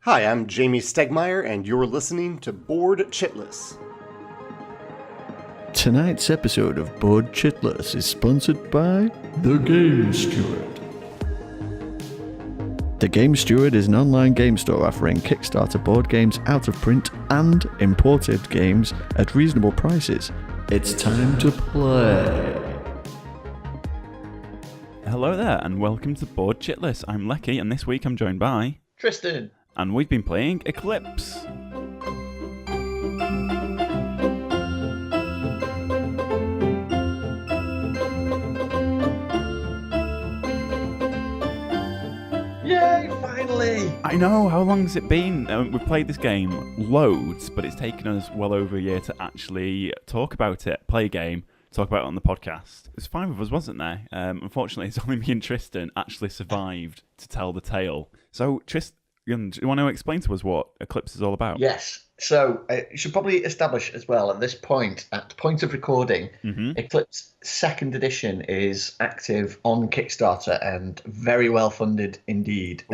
Hi, I'm Jamie Stegmeyer, and you're listening to Board Chitless. Tonight's episode of Board Chitless is sponsored by The Game Steward. The Game Steward is an online game store offering Kickstarter board games out of print and imported games at reasonable prices. It's time to play. Hello there, and welcome to Board Chitless. I'm Leki, and this week I'm joined by Tristan. And we've been playing Eclipse. Yay, finally! I know, how long has it been? We've played this game loads, but it's taken us well over a year to actually talk about it, play a game, talk about it on the podcast. There's 5 of us, wasn't there? Unfortunately, it's only me and Tristan actually survived to tell the tale. So, Tristan, do you want to explain to us what Eclipse is all about? Yes. So, you should probably establish as well at this point, at the point of recording, Eclipse 2nd edition is active on Kickstarter and very well funded indeed.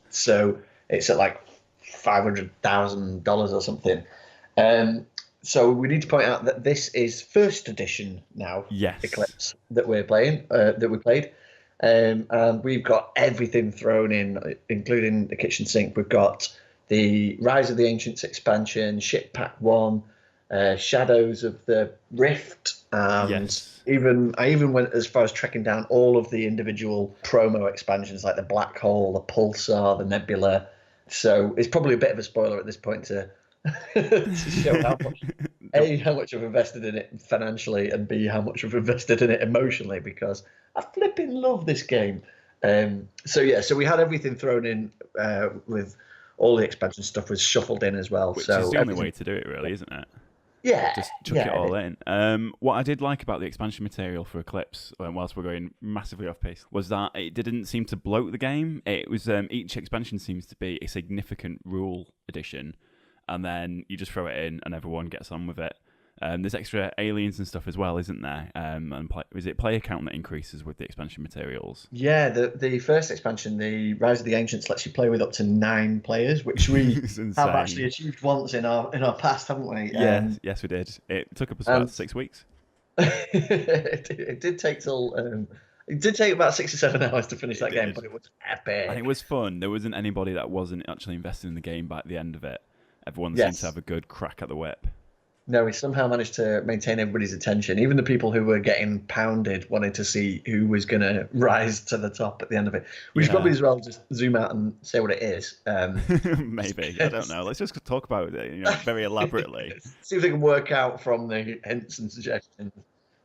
So, it's at like $500,000 or something. So, we need to point out that this is 1st edition now, Yes. Eclipse, that we're playing, that we played. And we've got everything thrown in, including the kitchen sink. We've got the Rise of the Ancients expansion, Ship Pack 1, Shadows of the Rift, and Yes. I even went as far as tracking down all of the individual promo expansions, like the Black Hole, the Pulsar, the Nebula. So it's probably a bit of a spoiler at this point to show how much how much I've invested in it financially, and B, how much I've invested in it emotionally, because I flipping love this game. So we had everything thrown in with all the expansion stuff was shuffled in as well. Which so is the only way to do it, really, isn't it? Yeah. Just chuck it all in. What I did like about the expansion material for Eclipse, whilst we're going massively off pace, was that it didn't seem to bloat the game. It was each expansion seems to be a significant rule addition, and then you just throw it in and everyone gets on with it. There's extra aliens and stuff as well, isn't there? And is it player count that increases with the expansion materials? Yeah, the first expansion, the Rise of the Ancients, lets you play with up to 9 players, which we have actually achieved once in our past, haven't we? Yes, we did. It took us about 6 weeks. It did take it did take about 6 or 7 hours to finish that game, but it was epic. And it was fun. There wasn't anybody that wasn't actually invested in the game by the end of it. Everyone seemed to have a good crack at the whip. No, we somehow managed to maintain everybody's attention. Even the people who were getting pounded wanted to see who was going to rise to the top at the end of it. We should probably as well just zoom out and say what it is. Maybe. I don't know. Let's just talk about it very elaborately. See if we can work out from the hints and suggestions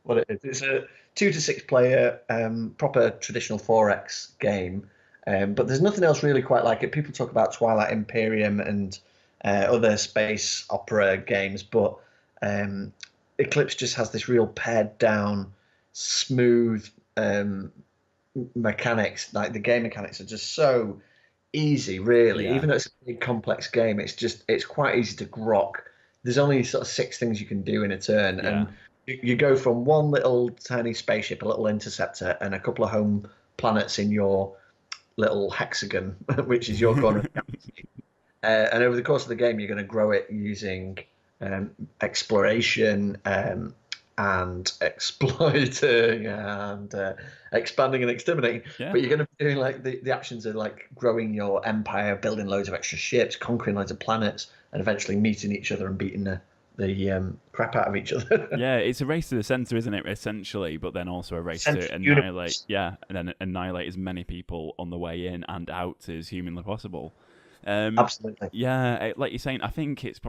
what it is. It's a 2 to 6 player, proper traditional 4X game. But there's nothing else really quite like it. People talk about Twilight Imperium and other space opera games, but Eclipse just has this real pared down, smooth mechanics. Like the game mechanics are just so easy, really. Yeah. Even though it's a big complex game, it's quite easy to grok. There's only sort of 6 things you can do in a turn, and you go from one little tiny spaceship, a little interceptor, and a couple of home planets in your little hexagon, which is your corner of the galaxy. And over the course of the game, you're going to grow it using exploration and exploiting and expanding and exterminating. Yeah. But you're going to be doing like the actions are like growing your empire, building loads of extra ships, conquering loads of planets, and eventually meeting each other and beating the crap out of each other. Yeah, it's a race to the center, isn't it? Essentially, but then also a race to annihilate. Yeah, and then annihilate as many people on the way in and out as humanly possible. Absolutely. Yeah, like you're saying, I think it's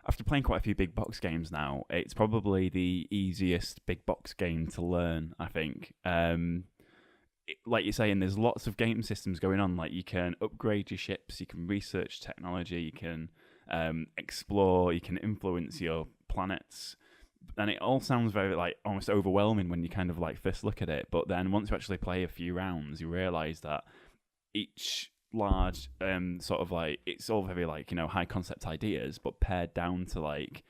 after playing quite a few big box games now, it's probably the easiest big box game to learn, I think. Like you're saying, there's lots of game systems going on. Like you can upgrade your ships, you can research technology, you can explore, you can influence your planets. And it all sounds very like almost overwhelming when you kind of like first look at it. But then once you actually play a few rounds, you realise that each large sort of like it's all very like high concept ideas but pared down to like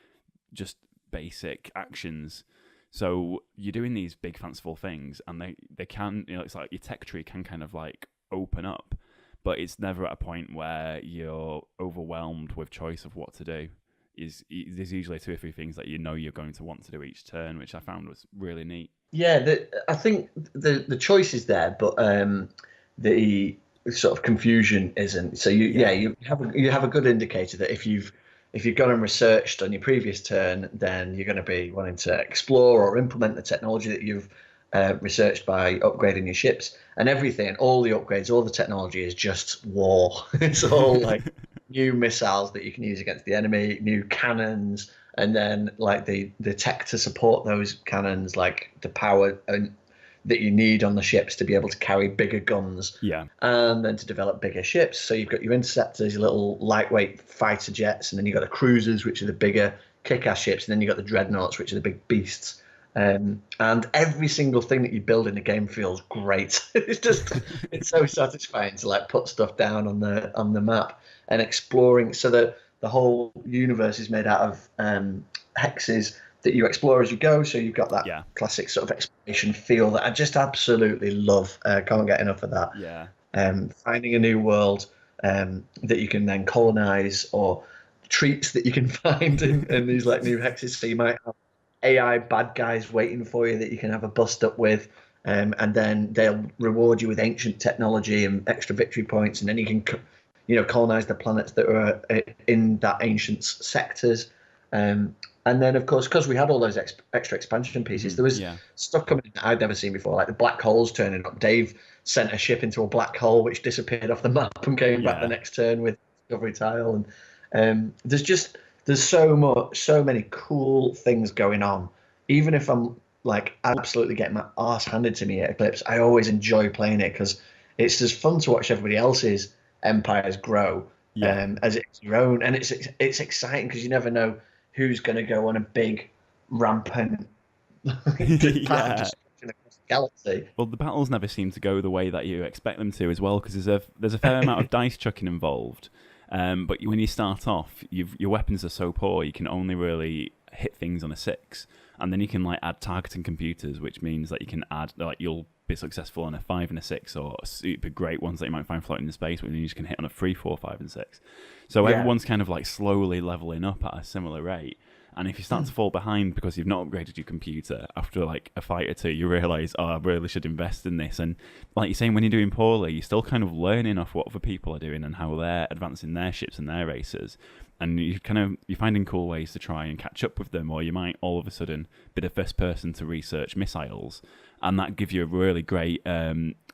just basic actions. So you're doing these big fanciful things and they can it's like your tech tree can kind of like open up, but it's never at a point where you're overwhelmed with choice of what to do. There's usually 2 or 3 things that you're going to want to do each turn, which I found was really neat. Yeah, I think the choice is there, but the sort of confusion isn't. So you have a good indicator that if you've gone and researched on your previous turn, then you're going to be wanting to explore or implement the technology that you've researched by upgrading your ships, and everything, all the upgrades, all the technology is just war. It's all like new missiles that you can use against the enemy, new cannons, and then like the tech to support those cannons, like the power that you need on the ships to be able to carry bigger guns, and then to develop bigger ships. So you've got your interceptors, your little lightweight fighter jets, and then you've got the cruisers, which are the bigger kick-ass ships, and then you've got the dreadnoughts, which are the big beasts. And every single thing that you build in the game feels great. It's so satisfying to like put stuff down on the map and exploring. So the whole universe is made out of hexes that you explore as you go. So you've got that classic sort of exploration feel that I just absolutely love. Can't get enough of that. Finding a new world that you can then colonize, or treats that you can find in these like new hexes. So you might have AI bad guys waiting for you that you can have a bust up with, and then they'll reward you with ancient technology and extra victory points, and then you can colonize the planets that are in that ancient sectors. And then, of course, because we had all those extra expansion pieces, there was stuff coming in that I'd never seen before, like the black holes turning up. Dave sent a ship into a black hole, which disappeared off the map and came back the next turn with discovery tile. And there's so many cool things going on. Even if I'm like absolutely getting my arse handed to me at Eclipse, I always enjoy playing it because it's just fun to watch everybody else's empires grow as it's your own, and it's exciting because you never know who's going to go on a big rampant destruction across the galaxy. Well, the battles never seem to go the way that you expect them to as well, because there's a fair amount of dice chucking involved. But when you start off, your weapons are so poor, you can only really hit things on a 6, and then you can like add targeting computers, which means that you can add you'll be successful on a 5 and a 6, or super great ones that you might find floating in space, when you just can hit on a 3, 4, 5, and 6. So everyone's kind of like slowly leveling up at a similar rate. And if you start to fall behind because you've not upgraded your computer after like a fight or two, you realise, I really should invest in this. And like you're saying, when you're doing poorly, you're still kind of learning off what other people are doing and how they're advancing their ships and their races. And you're finding cool ways to try and catch up with them, or you might all of a sudden be the first person to research missiles, and that gives you a really great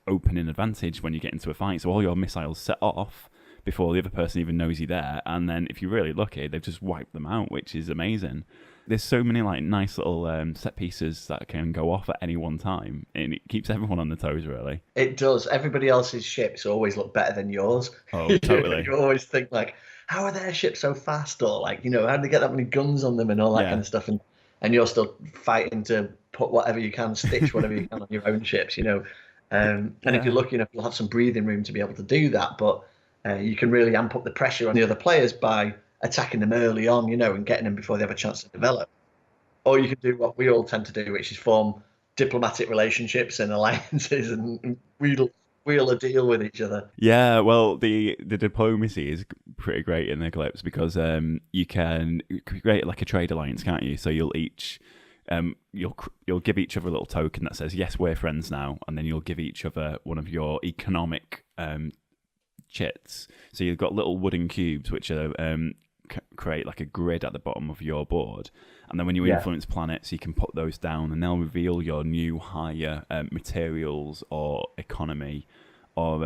opening advantage when you get into a fight. So all your missiles set off before the other person even knows you're there, and then if you're really lucky, they've just wiped them out, which is amazing. There's so many like nice little set pieces that can go off at any one time, and it keeps everyone on their toes, really. It does. Everybody else's ships always look better than yours. Oh, totally. You always think like, how are their ships so fast, or like, how do they get that many guns on them and all that kind of stuff, and you're still fighting to put whatever you can, stitch whatever you can on your own ships, and if you're lucky enough, you'll have some breathing room to be able to do that, but you can really amp up the pressure on the other players by attacking them early on, and getting them before they have a chance to develop. Or you can do what we all tend to do, which is form diplomatic relationships and alliances and wheel a deal with each other. Yeah, well, the diplomacy is pretty great in Eclipse because you can create like a trade alliance, can't you? So you'll each you'll give each other a little token that says, yes, we're friends now, and then you'll give each other one of your economic chits. So you've got little wooden cubes which are create like a grid at the bottom of your board, and then when you influence planets, you can put those down, and they'll reveal your new higher materials or economy or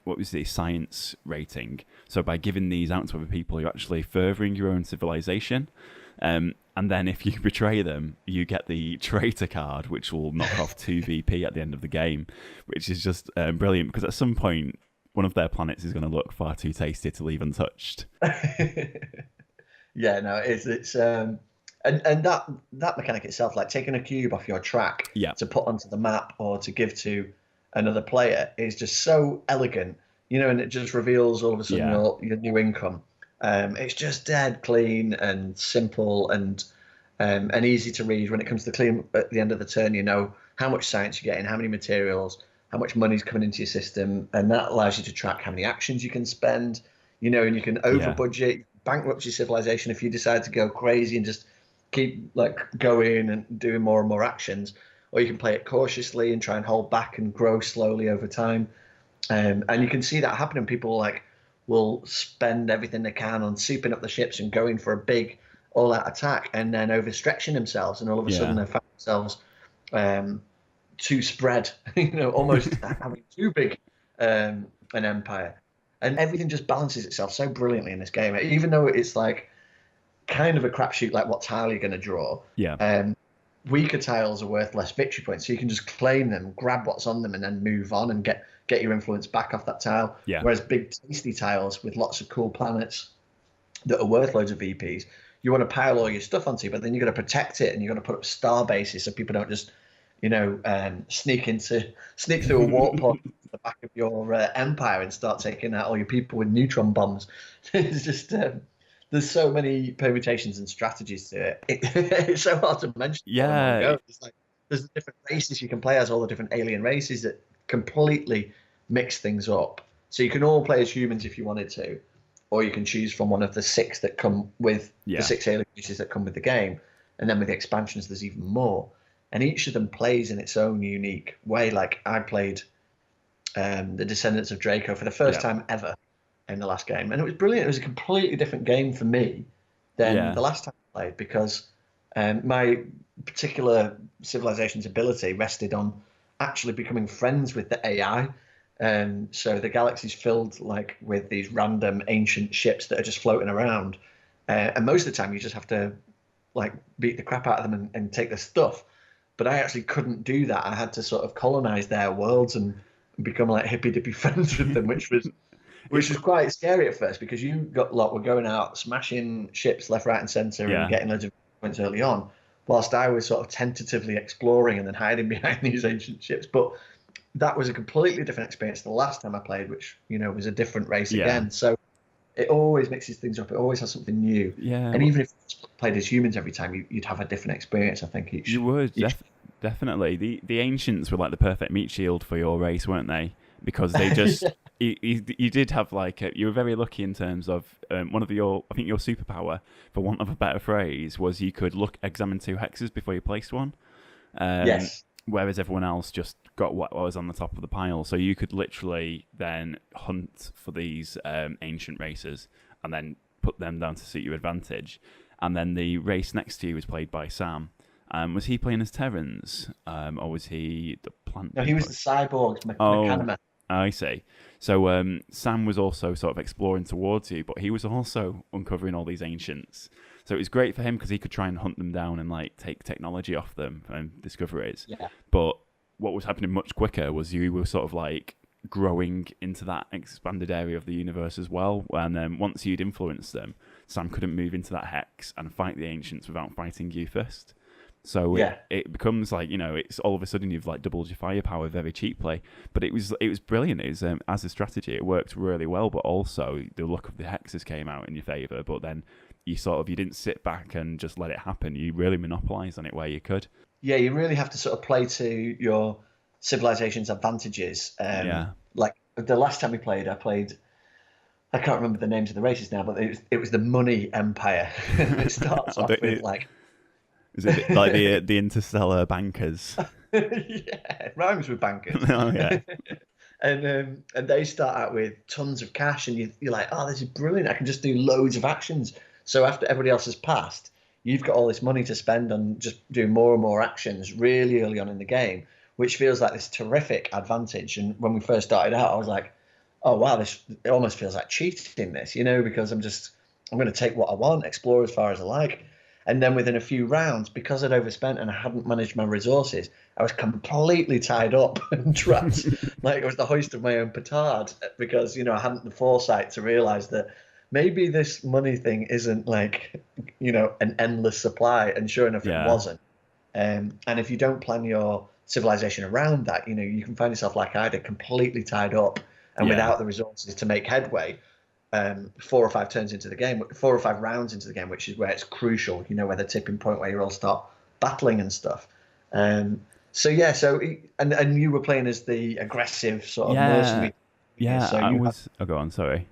what was the science rating. So by giving these out to other people, you're actually furthering your own civilization. And then if you betray them, you get the traitor card, which will knock off 2 VP at the end of the game, which is just brilliant, because at some point one of their planets is going to look far too tasty to leave untouched. Yeah, no, it's and that mechanic itself, like taking a cube off your track to put onto the map or to give to another player, is just so elegant, and it just reveals all of a sudden your new income. It's just dead clean and simple and easy to read. When it comes to clean at the end of the turn, you know how much science you're getting, how many materials, how much money's coming into your system, and that allows you to track how many actions you can spend, and you can over budget, bankrupt your civilization if you decide to go crazy and just keep like going and doing more and more actions, or you can play it cautiously and try and hold back and grow slowly over time. And you can see that happening. People will spend everything they can on souping up the ships and going for a big all-out attack, and then overstretching themselves, and all of a sudden they find themselves too spread, almost having too big an empire. And everything just balances itself so brilliantly in this game, even though it's like kind of a crapshoot, like what tile you're going to draw. Weaker tiles are worth less victory points, so you can just claim them, grab what's on them, and then move on and get your influence back off that tile. Whereas big tasty tiles with lots of cool planets that are worth loads of VPs, you want to pile all your stuff onto, but then you've got to protect it, and you've got to put up star bases so people don't just sneak through a warp pod to the back of your empire and start taking out all your people with neutron bombs. It's just there's so many permutations and strategies to it. It's so hard to mention. It's like there's the different races you can play as, all the different alien races that completely mix things up. So you can all play as humans if you wanted to, or you can choose from one of the 6 that come with the 6 alien races that come with the game. And then with the expansions, there's even more. And each of them plays in its own unique way. Like I played the Descendants of Draco for the first time ever in the last game, and it was brilliant. It was a completely different game for me than the last time I played, because my particular civilization's ability rested on actually becoming friends with the AI. So the galaxy's filled with these random ancient ships that are just floating around, and most of the time you just have to beat the crap out of them and take their stuff. But I actually couldn't do that. I had to sort of colonize their worlds and become hippy dippy friends with them, which was quite scary at first, because you were going out smashing ships left, right, and center and getting loads of points early on, whilst I was sort of tentatively exploring and then hiding behind these ancient ships. But that was a completely different experience the last time I played, which was a different race again. So it always mixes things up. It always has something new. And even if you played as humans every time, you'd have a different experience, I think. You would, definitely. The Ancients were like the perfect meat shield for your race, weren't they? Because they just... you did have you were very lucky in terms of one of your superpower, for want of a better phrase, was you could examine 2 hexes before you placed one. Whereas everyone else just got what was on the top of the pile. So you could literally then hunt for these ancient races and then put them down to suit your advantage. And then the race next to you was played by Sam. Was he playing as Terrans, or was he the plant? No, he was the cyborg Mechanima. I see. So Sam was also sort of exploring towards you, but he was also uncovering all these ancients. So it was great for him because he could try and hunt them down and take technology off them and discoveries. But what was happening much quicker was you were sort of growing into that expanded area of the universe as well. And then once you'd influenced them, Sam couldn't move into that hex and fight the ancients without fighting you first. So it becomes it's all of a sudden you've doubled your firepower very cheaply. But it was brilliant. It was as a strategy, it worked really well. But also the luck of the hexes came out in your favour. But then you didn't sit back and just let it happen. You really monopolised on it where you could. Yeah, you really have to sort of play to your civilization's advantages. Like the last time we played, I can't remember the names of the races now, but it was the Money Empire. It starts off with Is it like the interstellar bankers? Yeah, it rhymes with bankers. Oh yeah. And they start out with tons of cash, and you're like, oh, this is brilliant. I can just do loads of actions. So after everybody else has passed, you've got all this money to spend on just doing more and more actions really early on in the game, which feels like this terrific advantage. And when we first started out, I was like, oh wow, it almost feels like cheating this, because I'm going to take what I want, explore as far as I like. And then within a few rounds, because I'd overspent and I hadn't managed my resources, I was completely tied up and trapped. It was the hoist of my own petard, because, I hadn't the foresight to realize that maybe this money thing isn't an endless supply. And sure enough, it wasn't. And if you don't plan your civilization around that, you can find yourself like I did, completely tied up and without the resources to make headway. 4 or 5 turns into the game, 4 or 5 rounds into the game, which is where it's crucial, where the tipping point where you all start battling and stuff. So yeah, and you were playing as the aggressive sort of Yeah, mercenary. yeah. So I you had, was. Oh, go on. Sorry.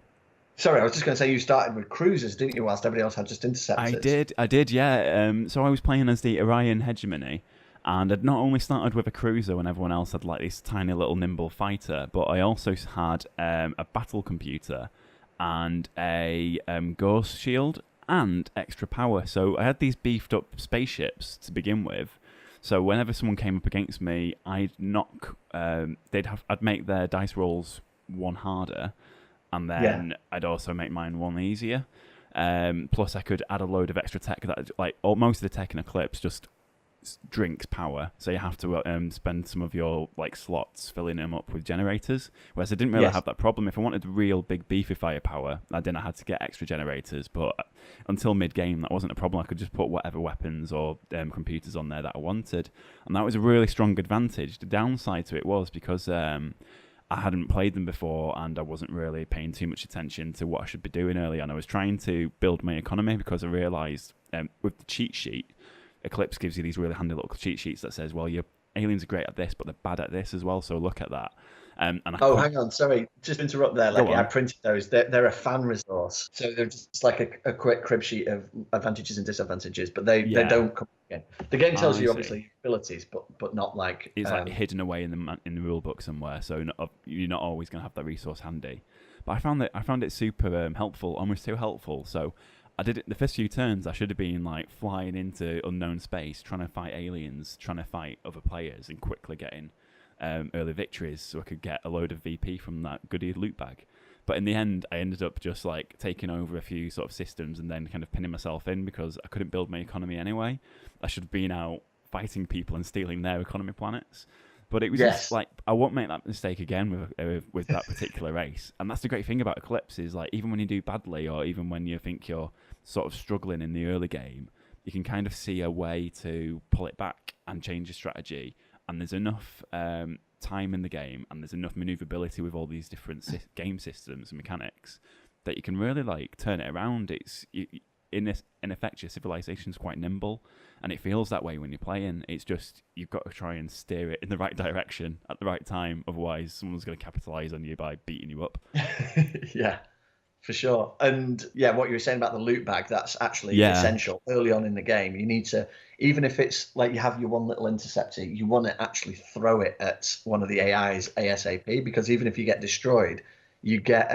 sorry, I was just going to say you started with cruisers, didn't you? Whilst everybody else had just I interceptors. did. I did. Yeah. So I was playing as the Orion hegemony, and I'd not only started with a cruiser when everyone else had like this tiny little nimble fighter, but I also had a battle computer and a ghost shield and extra power. So I had these beefed up spaceships to begin with. So whenever someone came up against me, I'd knock. I'd make their dice rolls one harder, and Yeah. then I'd also make mine one easier. Plus, I could add a load of extra tech that, like, most of the tech in Eclipse just drinks power, so you have to spend some of your like slots filling them up with generators. Whereas I didn't really Yes. have that problem. If I wanted real big beefy firepower, I didn't have to get extra generators. But until mid game, that wasn't a problem. I could just put whatever weapons or computers on there that I wanted, and that was a really strong advantage. The downside to it was because I hadn't played them before and I wasn't really paying too much attention to what I should be doing early on. I was trying to build my economy because I realised with the cheat sheet, Eclipse gives you these really handy little cheat sheets that says, well, your aliens are great at this, but they're bad at this as well, so look at that. And I Oh, hang on. Sorry, just to interrupt there. Go Like, I on. printed those. They're a fan resource, so they're just like a quick crib sheet of advantages and disadvantages, but they Yeah. don't come again. The game tells I you see. obviously your abilities, but not like It's like hidden away in the rule book somewhere, so you're not always going to have that resource handy. But I found it super helpful, almost too helpful. So I did it the first few turns. I should have been like flying into unknown space, trying to fight aliens, trying to fight other players, and quickly getting early victories, so I could get a load of VP from that goodie loot bag. But in the end, I ended up just like taking over a few sort of systems and then kind of pinning myself in because I couldn't build my economy anyway. I should have been out fighting people and stealing their economy planets. But it was just like I won't make that mistake again with that particular race. And that's the great thing about Eclipse is like even when you do badly or even when you think you're sort of struggling in the early game, you can kind of see a way to pull it back and change your strategy. And there's enough time in the game and there's enough maneuverability with all these different game systems and mechanics that you can really like turn it around. In effect, your civilization's quite nimble, and it feels that way when you're playing. It's just you've got to try and steer it in the right direction at the right time. Otherwise, someone's going to capitalize on you by beating you up. Yeah, for sure. And yeah, what you were saying about the loot bag, that's actually essential early on in the game. You need to, even if it's like you have your one little interceptor, you want to actually throw it at one of the AIs ASAP, because even if you get destroyed, you get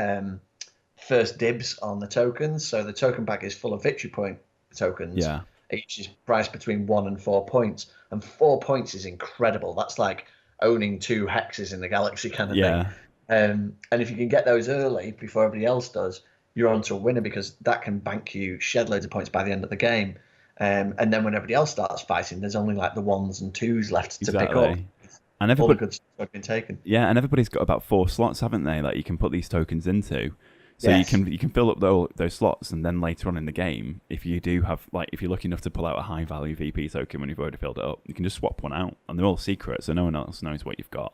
first dibs on the tokens. So the token bag is full of victory point tokens. Yeah. Each is priced between 1 and 4 points. And 4 points is incredible. That's like owning 2 hexes in the galaxy kind of thing. And if you can get those early before everybody else does, you're on to a winner, because that can bank you shed loads of points by the end of the game. And then when everybody else starts fighting, there's only like the 1s and 2s left to pick up. And all the good stuff have been taken. Yeah, and everybody's got about 4 slots, haven't they? Like you can put these tokens into. So you can fill up those slots, and then later on in the game, if you do have if you're lucky enough to pull out a high value VP token when you've already filled it up, you can just swap one out, and they're all secret, so no one else knows what you've got.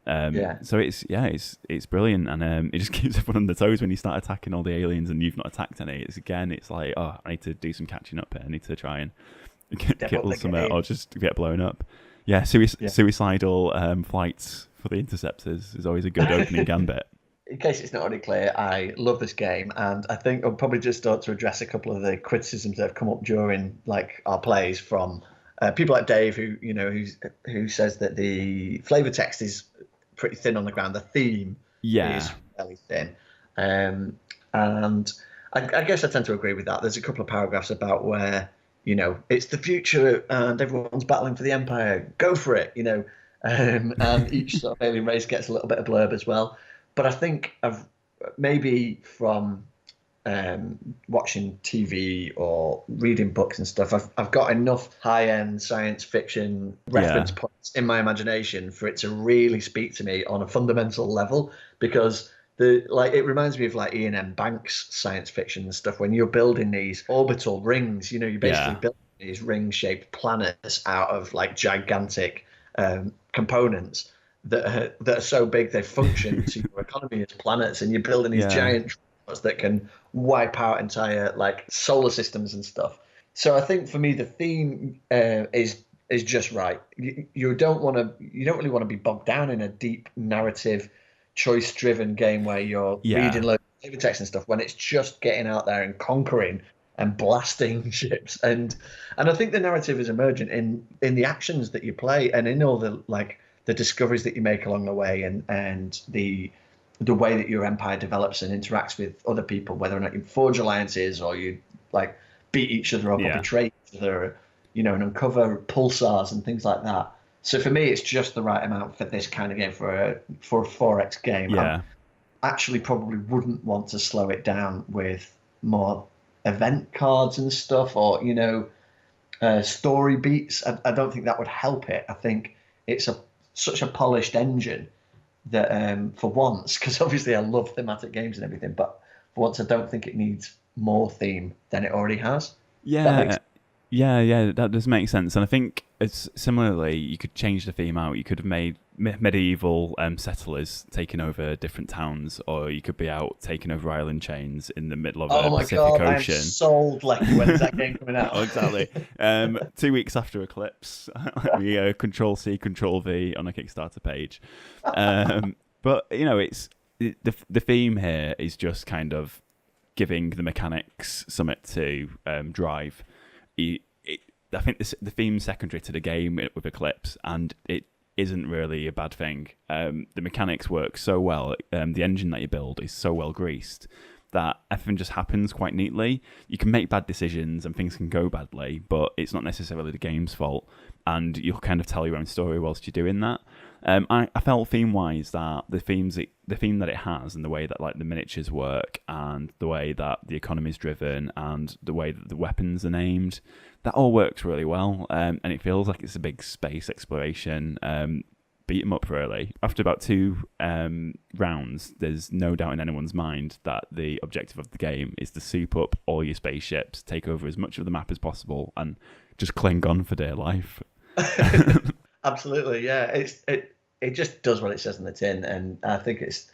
So it's brilliant, and it just keeps everyone on their toes when you start attacking all the aliens and you've not attacked any. It's like, oh, I need to do some catching up here. I need to try and kill some or just get blown up. Yeah, suicidal flights for the interceptors is always a good opening gambit. In case it's not already clear, I love this game, and I think I'll probably just start to address a couple of the criticisms that have come up during like our plays from people like Dave, who says that the flavor text is pretty thin on the ground. The theme is fairly thin, and I guess I tend to agree with that. There's a couple of paragraphs about where it's the future and everyone's battling for the empire. Go for it, and each sort of alien race gets a little bit of blurb as well. But I think I've maybe from watching TV or reading books and stuff, I've got enough high-end science fiction reference points in my imagination for it to really speak to me on a fundamental level, because it reminds me of like Ian M. Banks' science fiction and stuff. When you're building these orbital rings, you basically build these ring-shaped planets out of like gigantic components that are so big they function to your economy as planets, and you're building these giant robots that can wipe out entire like solar systems and stuff. So I think for me the theme is is just right. You don't really want to be bogged down in a deep narrative, choice-driven game where you're reading loads of flavor text and stuff when it's just getting out there and conquering and blasting ships. And I think the narrative is emergent in the actions that you play and in all the discoveries that you make along the way and the way that your empire develops and interacts with other people, whether or not you forge alliances or you like beat each other up or betray each other, and uncover pulsars and things like that. So for me, it's just the right amount for this kind of game, for a 4X game. Yeah. I actually probably wouldn't want to slow it down with more event cards and stuff, or story beats. I don't think that would help it. I think it's such a polished engine that for once, because obviously I love thematic games and everything, but for once I don't think it needs more theme than it already has. Yeah, that does make sense. And I think it's similarly, you could change the theme out. You could have made medieval settlers taking over different towns, or you could be out taking over island chains in the middle of the Pacific Ocean. I'm sold, Leki. When is that game coming out? Oh, exactly. 2 weeks after Eclipse, we Control C, Control V on a Kickstarter page. But it's the theme here is just kind of giving the mechanics something to drive. I think the theme's secondary to the game with Eclipse, and it isn't really a bad thing. The mechanics work so well. The engine that you build is so well greased that everything just happens quite neatly. You can make bad decisions and things can go badly, but it's not necessarily the game's fault, and you'll kind of tell your own story whilst you're doing that. I felt theme-wise that the theme that it has, and the way that like the miniatures work, and the way that the economy is driven, and the way that the weapons are named, that all works really well. And it feels like it's a big space exploration beat 'em up really. After about 2 rounds, there's no doubt in anyone's mind that the objective of the game is to soup up all your spaceships, take over as much of the map as possible, and just cling on for dear life. Absolutely, yeah. It just does what it says in the tin, and I think it's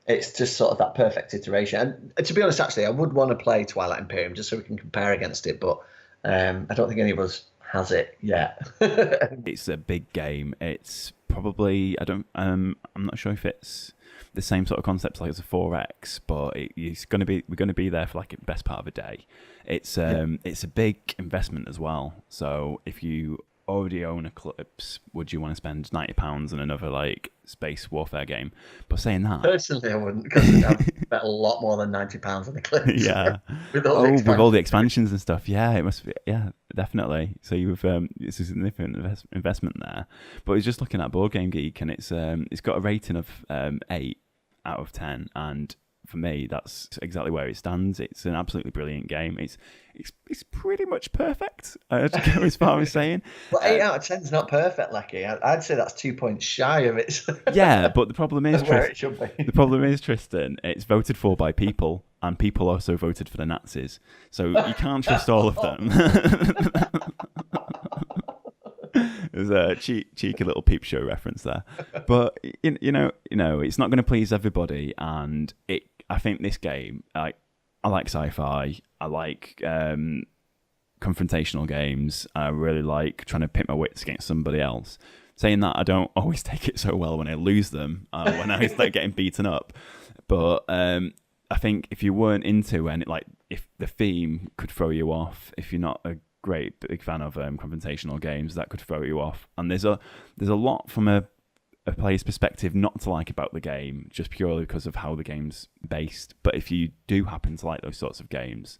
just sort of that perfect iteration. And to be honest, actually, I would want to play Twilight Imperium just so we can compare against it, but I don't think any of us has it yet. It's a big game. It's probably I'm not sure if it's the same sort of concept like as a 4X, but we're going to be there for like the best part of a day. It's a big investment as well. So if you already own Eclipse, would you want to spend £90 on another like space warfare game? But saying that, personally, I wouldn't, because I'd bet a lot more than £90 on Eclipse. Yeah, with all the expansions and stuff. Yeah, it must be. Yeah, definitely. So you've it's a significant investment there. But it's just looking at Board Game Geek, and it's got a rating of 8 out of 10, and for me, that's exactly where it stands. It's an absolutely brilliant game. It's pretty much perfect. I'd go as far as saying. Well, 8 out of 10 is not perfect, Leki. I'd say that's 2 points shy of it. Yeah, but the problem is, where it should be. The problem is, Tristan, it's voted for by people, and people also voted for the Nazis. So you can't trust all of them. There's a cheeky little peep show reference there, but you know, it's not going to please everybody, and I think this game, I like sci-fi, I like confrontational games, I really like trying to pit my wits against somebody else. Saying that, I don't always take it so well when I lose them, when I start getting beaten up. But I think if you weren't into any, like, if the theme could throw you off, if you're not a big fan of confrontational games, that could throw you off. And there's a lot from a player's perspective not to like about the game, just purely because of how the game's based. But if you do happen to like those sorts of games,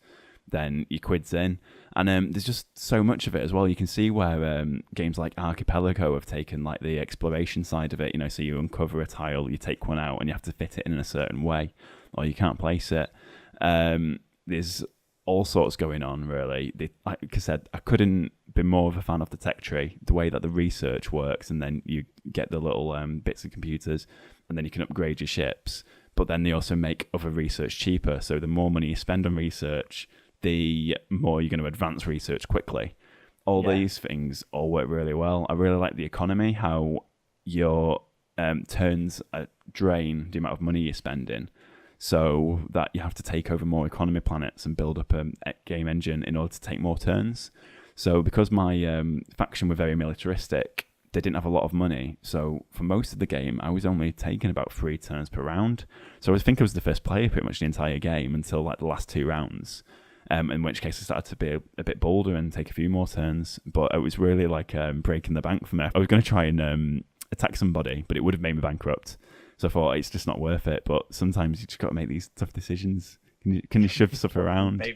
then your quid's in. And there's just so much of it as well. You can see where games like Archipelago have taken like the exploration side of it. So you uncover a tile, you take one out, and you have to fit it in a certain way, or you can't place it. There's all sorts going on, really. Like I said, I couldn't be more of a fan of the tech tree, the way that the research works, and then you get the little bits of computers, and then you can upgrade your ships. But then they also make other research cheaper, so the more money you spend on research, the more you're going to advance research quickly. All these things all work really well. I really like the economy, how your turns drain the amount of money you're spending, so that you have to take over more economy planets and build up a game engine in order to take more turns. So because my faction were very militaristic, they didn't have a lot of money. So for most of the game, I was only taking about 3 turns per round. So I think I was the first player pretty much the entire game until like the last 2 rounds. In which case I started to be a bit bolder and take a few more turns. But it was really like breaking the bank for me. I was going to try and attack somebody, but it would have made me bankrupt. So I thought it's just not worth it. But sometimes you just got to make these tough decisions. Can you shove stuff around?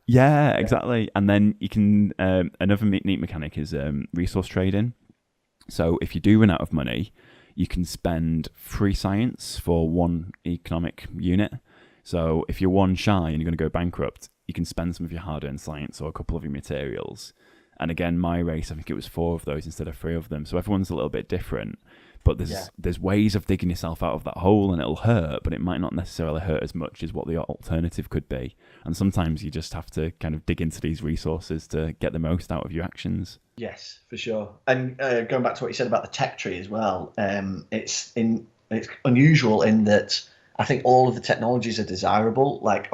Yeah, exactly. And then you can. Another neat mechanic is resource trading. So if you do run out of money, you can spend 3 science for 1 economic unit. So if you're 1 shy and you're going to go bankrupt, you can spend some of your hard-earned science or a couple of your materials. And again, my race, I think it was 4 of those instead of 3 of them. So everyone's a little bit different. But there's ways of digging yourself out of that hole, and it'll hurt, but it might not necessarily hurt as much as what the alternative could be. And sometimes you just have to kind of dig into these resources to get the most out of your actions. Yes, for sure. And going back to what you said about the tech tree as well, it's unusual in that I think all of the technologies are desirable. Like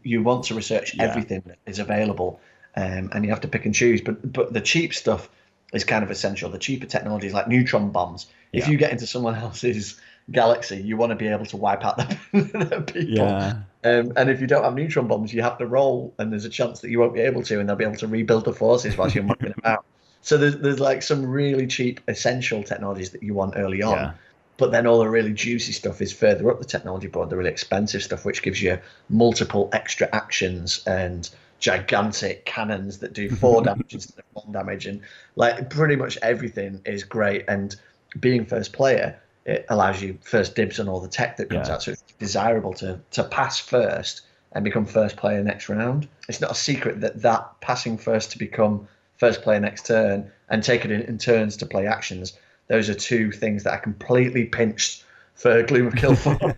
you want to research everything that is available, and you have to pick and choose. But the cheap stuff is kind of essential. The cheaper technologies like neutron bombs. If you get into someone else's galaxy, you want to be able to wipe out the people. Yeah. And if you don't have neutron bombs, you have to roll, and there's a chance that you won't be able to, and they'll be able to rebuild the forces whilst you're knocking them out. So there's like some really cheap essential technologies that you want early on. Yeah. But then all the really juicy stuff is further up the technology board, the really expensive stuff, which gives you multiple extra actions and gigantic cannons that do 4 damage instead of 1 damage. And like pretty much everything is great. And being first player, it allows you first dibs on all the tech that comes out. So it's desirable to pass first and become first player next round. It's not a secret that passing first to become first player next turn and taking it in turns to play actions, those are 2 things that I completely pinched for Gloom of Kill 4.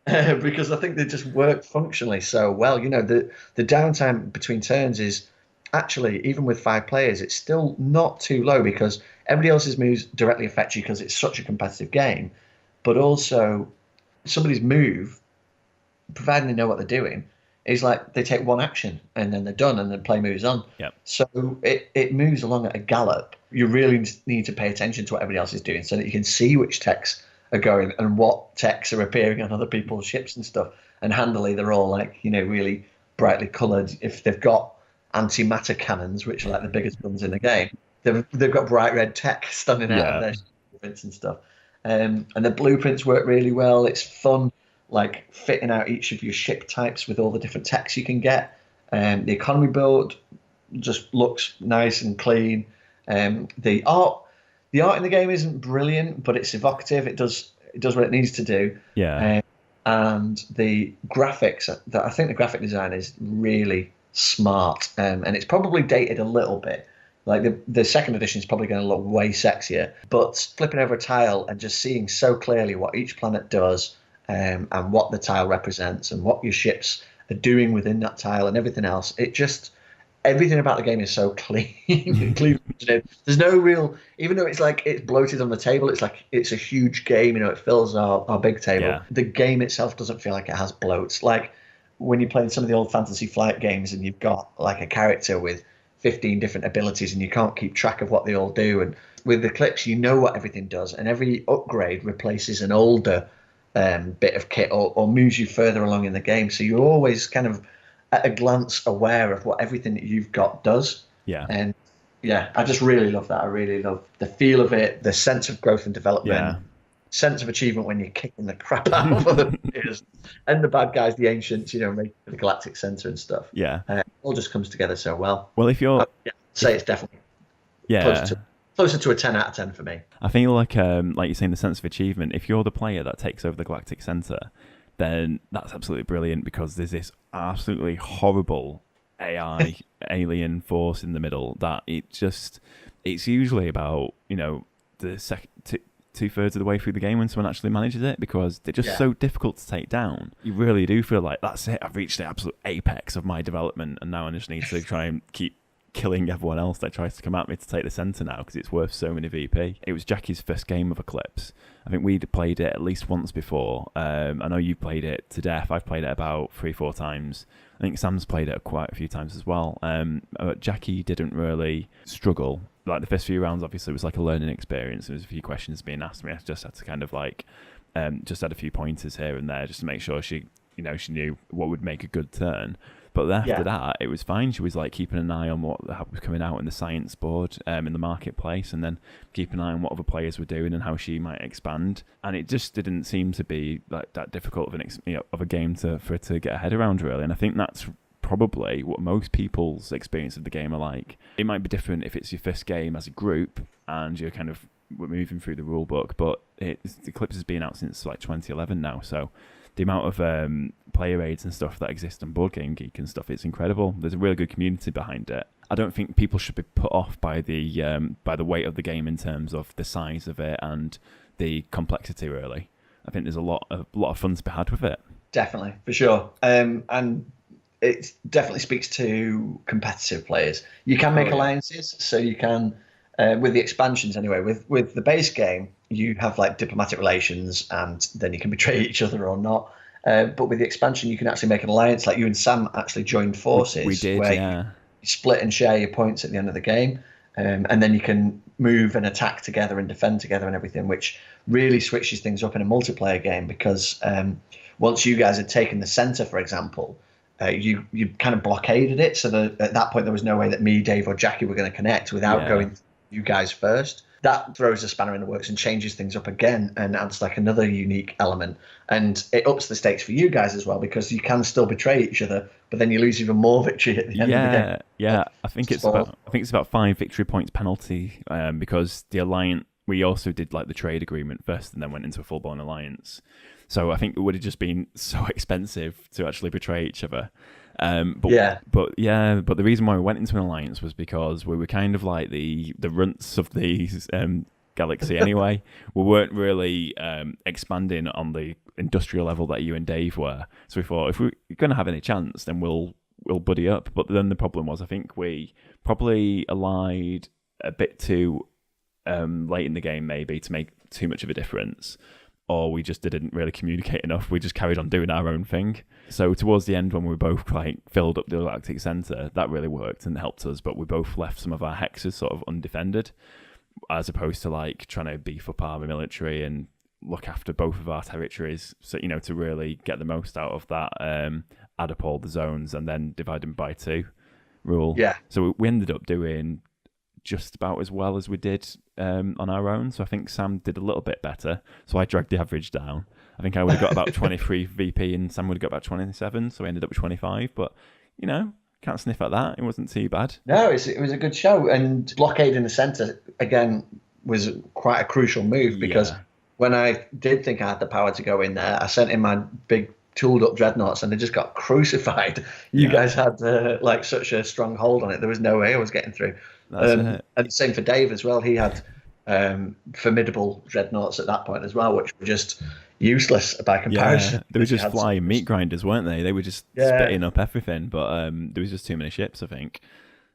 Because I think they just work functionally so well. You know, the downtime between turns is actually, even with 5 players, it's still not too low because everybody else's moves directly affect you because it's such a competitive game. But also, somebody's move, providing they know what they're doing, is like they take 1 action and then they're done and the play moves on. Yep. So it moves along at a gallop. You really need to pay attention to what everybody else is doing so that you can see which techs are going and what techs are appearing on other people's ships and stuff. And handily, they're all like, you know, really brightly coloured. If they've got antimatter cannons, which are like the biggest guns in the game, they've got bright red tech standing out of their blueprints and stuff. And the blueprints work really well. It's fun, like fitting out each of your ship types with all the different techs you can get. The economy build just looks nice and clean. The art in the game isn't brilliant, but it's evocative. It does what it needs to do. Yeah. And the graphics, I think the graphic design is really smart, and it's probably dated a little bit. Like the second edition is probably going to look way sexier, but flipping over a tile and just seeing so clearly what each planet does, and what the tile represents and what your ships are doing within that tile and everything else, everything about the game is so clean. There's no real, even though it's like it's bloated on the table, it's like it's a huge game, you know, it fills our big table. Yeah. The game itself doesn't feel like it has bloats. Like when you're playing some of the old Fantasy Flight games and you've got like a character with 15 different abilities and you can't keep track of what they all do. And with Eclipse, you know what everything does, and every upgrade replaces an older bit of kit or moves you further along in the game. So you're always kind of at a glance aware of what everything that you've got does. Yeah. And yeah, I just really love that. I really love the feel of it, the sense of growth and development, sense of achievement when you're kicking the crap out of other players and the bad guys, the ancients, you know, making the galactic center and stuff. Yeah. It all just comes together so well. Well, if you're... say it's definitely closer to a 10 out of 10 for me. I think like you're saying, the sense of achievement, if you're the player that takes over the galactic center, then that's absolutely brilliant because there's this absolutely horrible AI alien force in the middle that it's usually about, you know, the 2/3 of the way through the game when someone actually manages it, because they're just so difficult to take down. You really do feel like, that's it, I've reached the absolute apex of my development and now I just need to try and keep killing everyone else that tries to come at me to take the center now because it's worth so many VP. It was Jackie's first game of Eclipse, I think we'd played it at least once before. I know you played it to death. I've played it about 3-4 times. I think Sam's played it quite a few times as well. Jackie didn't really struggle. Like the first few rounds, obviously, was like a learning experience. There was a few questions being asked me. I just had to kind of like, just had a few pointers here and there just to make sure she knew what would make a good turn. But after that, it was fine. She was like keeping an eye on what was coming out in the science board, in the marketplace, and then keep an eye on what other players were doing and how she might expand. And it just didn't seem to be like that difficult of a game for her to get her head around, really. And I think that's probably what most people's experience of the game are like. It might be different if it's your first game as a group and you're kind of moving through the rule book, but Eclipse has been out since like 2011 now, so the amount of player aids and stuff that exist on Board Game Geek and stuff, it's incredible. There's a really good community behind it. I don't think people should be put off by the weight of the game in terms of the size of it and the complexity, really. I think there's a lot of fun to be had with it. Definitely, for sure. And it definitely speaks to competitive players. You can make alliances, so you can, with the expansions anyway, with the base game, you have like diplomatic relations and then you can betray each other or not. But with the expansion, you can actually make an alliance. Like you and Sam actually joined forces. We did, where yeah. You split and share your points at the end of the game. And then you can move and attack together and defend together and everything, which really switches things up in a multiplayer game because once you guys had taken the center, for example, you kind of blockaded it. So that at that point, there was no way that me, Dave, or Jackie were going to connect without going you guys first. That throws a spanner in the works and changes things up again and adds like another unique element. And it ups the stakes for you guys as well because you can still betray each other, but then you lose even more victory at the end of the game. Yeah, I think it's about 5 victory points penalty because the alliance, we also did like the trade agreement first and then went into a full-blown alliance. So I think it would have just been so expensive to actually betray each other. But the reason why we went into an alliance was because we were kind of like the runts of the galaxy anyway. We weren't really expanding on the industrial level that you and Dave were. So we thought if we're going to have any chance, then we'll buddy up. But then the problem was I think we probably allied a bit too late in the game maybe to make too much of a difference. Or we just didn't really communicate enough. We just carried on doing our own thing. So towards the end, when we were both like filled up the Galactic Center, that really worked and helped us. But we both left some of our hexes sort of undefended, as opposed to like trying to beef up our military and look after both of our territories. So to really get the most out of that, add up all the zones and then divide them by 2 rule. Yeah. So we ended up doing just about as well as we did on our own. So I think Sam did a little bit better. So I dragged the average down. I think I would have got about 23 VP and Sam would have got about 27. So I ended up with 25. But, can't sniff at that. It wasn't too bad. No, it was a good show. And blockade in the centre, again, was quite a crucial move because when I did think I had the power to go in there, I sent in my big tooled up dreadnoughts and they just got crucified. You guys had like such a strong hold on it. There was no way I was getting through. And the same for Dave as well. He had formidable dreadnoughts at that point as well, which were just useless by comparison. Yeah, they were just flying meat grinders, weren't they? They were just spitting up everything, but there was just too many ships, I think.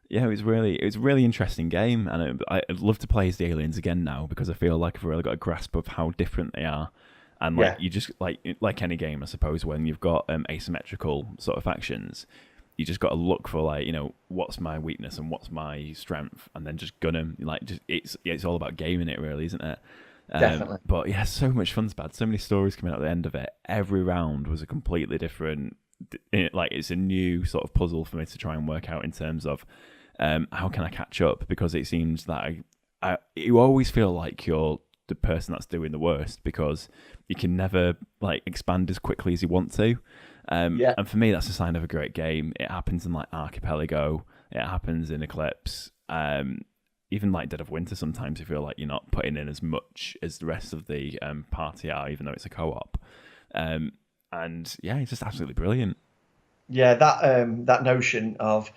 Yeah, it was a really interesting game, and I'd love to play as the aliens again now because I feel like I've really got a grasp of how different they are. And you just like any game, I suppose, when you've got asymmetrical sort of factions, you just got to look for what's my weakness and what's my strength, and then just gun them. It's all about gaming it, really, isn't it? Definitely. But yeah, so much fun's bad. So many stories coming out at the end of it. Every round was a completely different. It's a new sort of puzzle for me to try and work out in terms of how can I catch up, because it seems that you always feel like you're the person that's doing the worst because you can never expand as quickly as you want to. And for me, that's a sign of a great game. It happens in Archipelago. It happens in Eclipse. Even Dead of Winter, sometimes you feel like you're not putting in as much as the rest of the party are, even though it's a co-op. And yeah, it's just absolutely brilliant. Yeah, that notion of,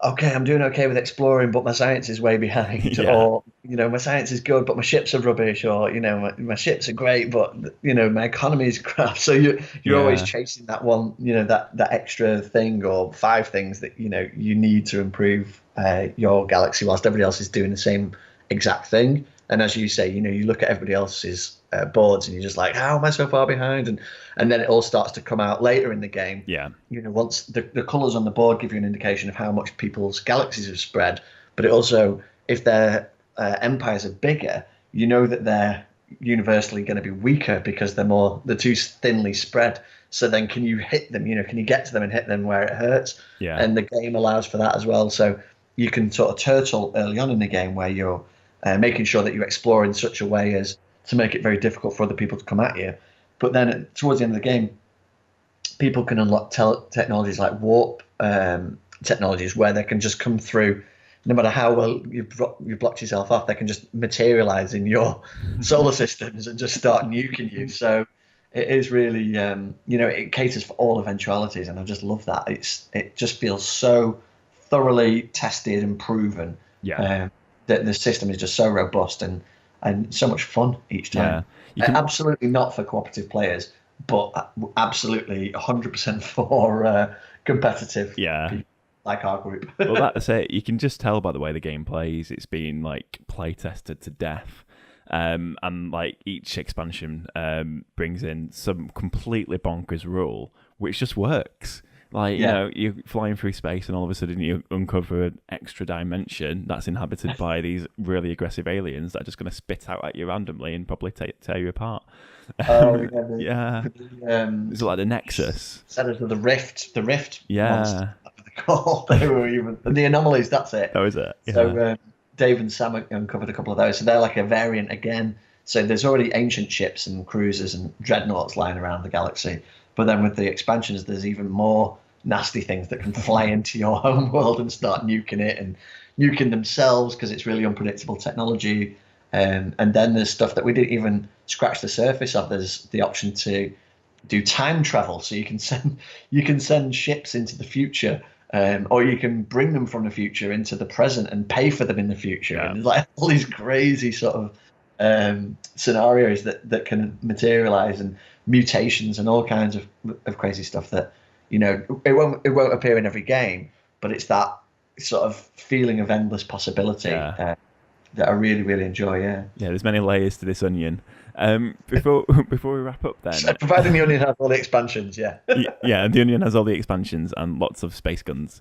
okay, I'm doing okay with exploring, but my science is way behind, or my science is good, but my ships are rubbish, or my ships are great, but my economy is crap. So you're always chasing that one, that extra thing or 5 things that you need to improve your galaxy, whilst everybody else is doing the same exact thing. And as you say, you look at everybody else's boards and you're just like, how am I so far behind? And then it all starts to come out later in the game. Yeah. Once the colours on the board give you an indication of how much people's galaxies have spread, but it also, if their empires are bigger, you know that they're universally going to be weaker because they're too thinly spread. So then can you hit them? Can you get to them and hit them where it hurts? Yeah. And the game allows for that as well. So you can sort of turtle early on in the game where you're making sure that you explore in such a way as to make it very difficult for other people to come at you. But then towards the end of the game, people can unlock technologies like warp technologies where they can just come through. No matter how well you've blocked yourself off, they can just materialize in your solar systems and just start nuking you. So it is really, it caters for all eventualities, and I just love that. It just feels so thoroughly tested and proven. Yeah. That the system is just so robust and so much fun each time. Yeah. Absolutely not for cooperative players, but absolutely 100% for competitive people like our group. Well, that's it. You can just tell by the way the game plays. It's been like play tested to death. And like each expansion brings in some completely bonkers rule, which just works. Like, you're flying through space and all of a sudden you uncover an extra dimension that's inhabited by these really aggressive aliens that are just going to spit out at you randomly and probably tear you apart. Oh, yeah. It's like the Nexus. Instead of the Rift. Yeah. Monster, they were even the anomalies. That's it. That was it. Yeah. So Dave and Sam uncovered a couple of those. So they're like a variant again. So there's already ancient ships and cruisers and dreadnoughts lying around the galaxy. But then with the expansions, there's even more nasty things that can fly into your home world and start nuking it and nuking themselves because it's really unpredictable technology. And then there's stuff that we didn't even scratch the surface of. There's the option to do time travel, so you can send ships into the future, or you can bring them from the future into the present and pay for them in the future. Yeah. And there's like all these crazy sort of scenarios that can materialize, and mutations and all kinds of crazy stuff that it won't appear in every game, but it's that sort of feeling of endless possibility. That I really, really enjoy. Yeah, there's many layers to this onion. Before we wrap up, then, so providing the onion has all the expansions, the onion has all the expansions and lots of space guns.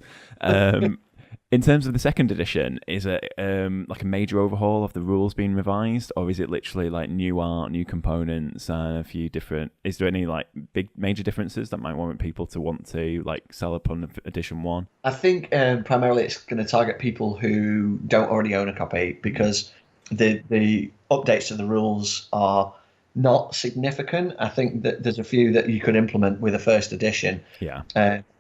In terms of the second edition, is it like a major overhaul of the rules being revised, or is it literally like new art, new components, and a few different? Is there any like big major differences that might want people to want to like sell upon edition 1? I think primarily it's going to target people who don't already own a copy, because the updates to the rules are not significant. I think that there's a few that you could implement with a first edition. Yeah.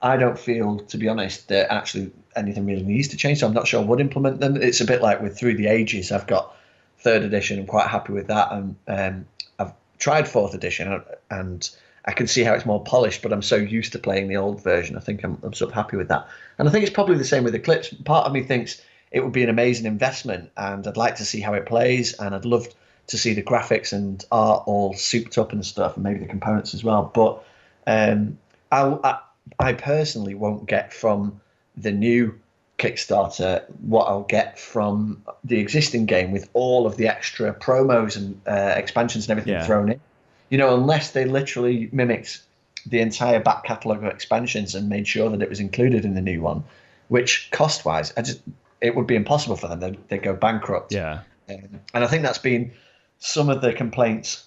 I don't feel, to be honest, that actually anything really needs to change, so I'm not sure I would implement them. It's a bit like with Through the Ages. I've got third edition. I'm quite happy with that. And I've tried fourth edition, and I can see how it's more polished, but I'm so used to playing the old version. I think I'm sort of happy with that. And I think it's probably the same with Eclipse. Part of me thinks it would be an amazing investment, and I'd like to see how it plays, and I'd love to see the graphics and art all souped up and stuff, and maybe the components as well. But I personally won't get from the new Kickstarter what I'll get from the existing game, with all of the extra promos and expansions and everything thrown in. Unless they literally mimicked the entire back catalogue of expansions and made sure that it was included in the new one, which cost-wise, it would be impossible for them. They'd go bankrupt. Yeah. And I think that's been some of the complaints.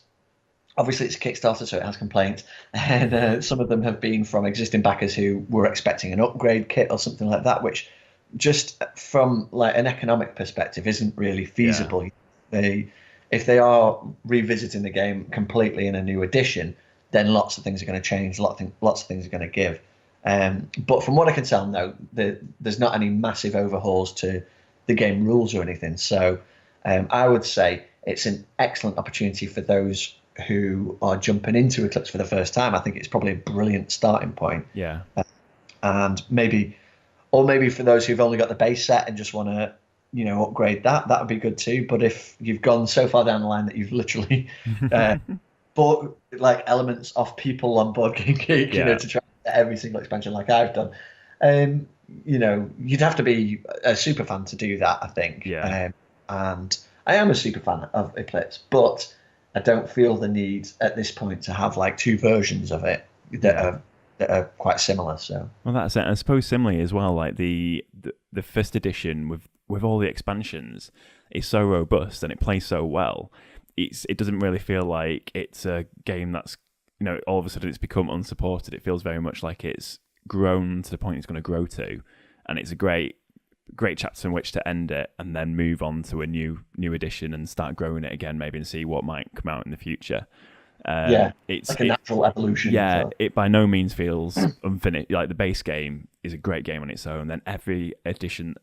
Obviously, it's a Kickstarter, so it has complaints. And some of them have been from existing backers who were expecting an upgrade kit or something like that, which just from like an economic perspective isn't really feasible. Yeah. If they are revisiting the game completely in a new edition, then lots of things are going to change. Lots of things are going to give. But from what I can tell, no, there's not any massive overhauls to the game rules or anything. So I would say it's an excellent opportunity for those who are jumping into Eclipse for the first time. I think it's probably a brilliant starting point. Yeah. And maybe for those who've only got the base set and just want to, upgrade that would be good too. But if you've gone so far down the line that you've literally bought like elements off people on Board Game Geek, to try every single expansion like I've done, you'd have to be a super fan to do that, I think. Yeah. And I am a super fan of Eclipse, but I don't feel the need at this point to have like two versions of it that are quite similar. So well, that's it. I suppose similarly as well, like the first edition with all the expansions is so robust and it plays so well. It doesn't really feel like it's a game that's, you know, all of a sudden it's become unsupported. It feels very much like it's grown to the point it's going to grow to, and it's a great chapter in which to end it and then move on to a new edition and start growing it again, maybe, and see what might come out in the future. It's like a natural evolution. Yeah, it by no means feels unfinished. Like the base game is a great game on its own. Then every edition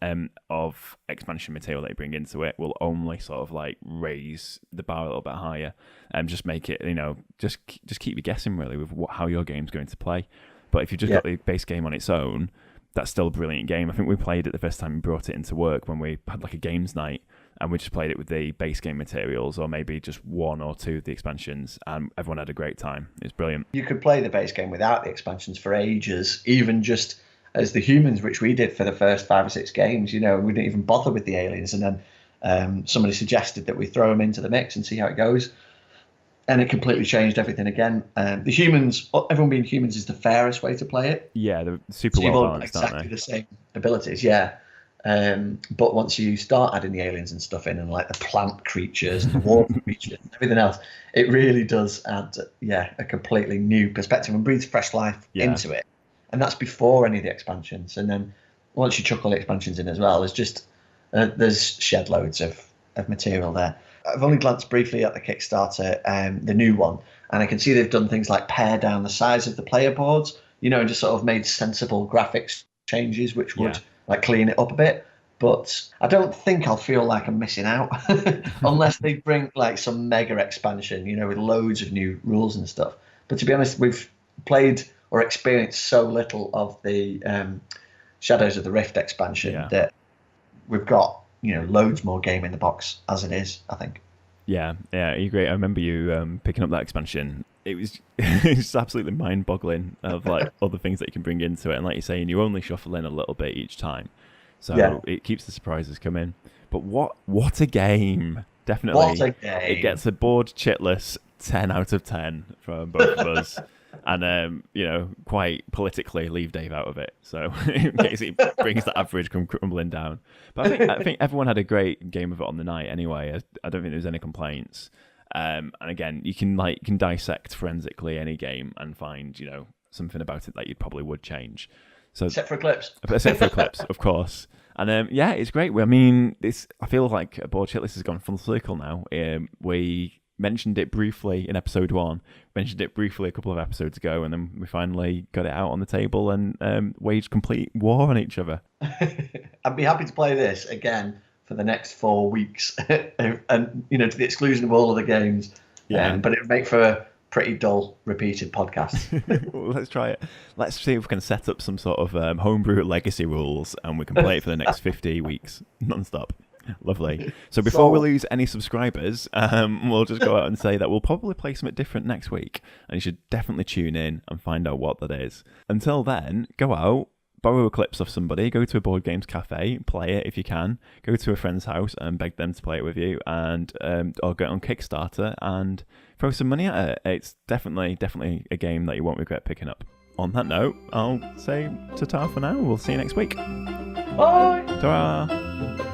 of expansion material they bring into it will only sort of like raise the bar a little bit higher and just make it, you know, just keep you guessing really with how your game's going to play. But if you've just got the base game on its own, that's still a brilliant game. I think we played it the first time we brought it into work when we had like a games night, and we just played it with the base game materials or maybe just one or two of the expansions, and everyone had a great time. It was brilliant. You could play the base game without the expansions for ages, even just as the humans, which we did for the first 5 or 6 games. You know, we didn't even bother with the aliens, and then somebody suggested that we throw them into the mix and see how it goes. And it completely changed everything again. The humans, everyone being humans, is the fairest way to play it. Yeah, they're super well balanced, aren't they? Exactly the same abilities, yeah. But once you start adding the aliens and stuff in, and like the plant creatures and the water creatures and everything else, it really does add, a completely new perspective and breathes fresh life into it. And that's before any of the expansions. And then once you chuck all the expansions in as well, there's just there's shed loads of material there. I've only glanced briefly at the Kickstarter, the new one, and I can see they've done things like pare down the size of the player boards, you know, and just sort of made sensible graphics changes, which would like clean it up a bit. But I don't think I'll feel like I'm missing out unless they bring like some mega expansion, you know, with loads of new rules and stuff. But to be honest, we've played or experienced so little of the Shadows of the Rift expansion that we've got, you know, loads more game in the box as it is, I think. Yeah, you're great. I remember you picking up that expansion. It was it's absolutely mind-boggling of like other things that you can bring into it, and like you're saying, you only shuffle in a little bit each time, so it keeps the surprises coming. But what a game! Definitely, what a game! It gets a board chitless 10 out of 10 from both of us. And, you know, quite politically leave Dave out of it. So in case it brings the average crumbling down. But I think everyone had a great game of it on the night anyway. I don't think there was any complaints. And again, you can dissect forensically any game and find, you know, something about it that you probably would change. So except for Eclipse. Except for Eclipse, of course. And it's great. I mean, I feel like a board shitlist has gone full circle now. We mentioned it briefly in episode 1, mentioned it briefly a couple of episodes ago, and then we finally got it out on the table and waged complete war on each other. I'd be happy to play this again for the next 4 weeks, and you know, to the exclusion of all of the games. But it would make for a pretty dull, repeated podcast. Well, let's try it. Let's see if we can set up some sort of homebrew legacy rules, and we can play it for the next 50 weeks non-stop. Lovely. So before we lose any subscribers, we'll just go out and say that we'll probably play something different next week, and you should definitely tune in and find out what that is. Until then, go out, borrow Eclipse off somebody, go to a board games cafe, play it if you can, go to a friend's house and beg them to play it with you, and or get on Kickstarter and throw some money at it. It's definitely a game that you won't regret picking up. On that note, I'll say ta-ta for now. We'll see you next week. Bye. Ta-ra.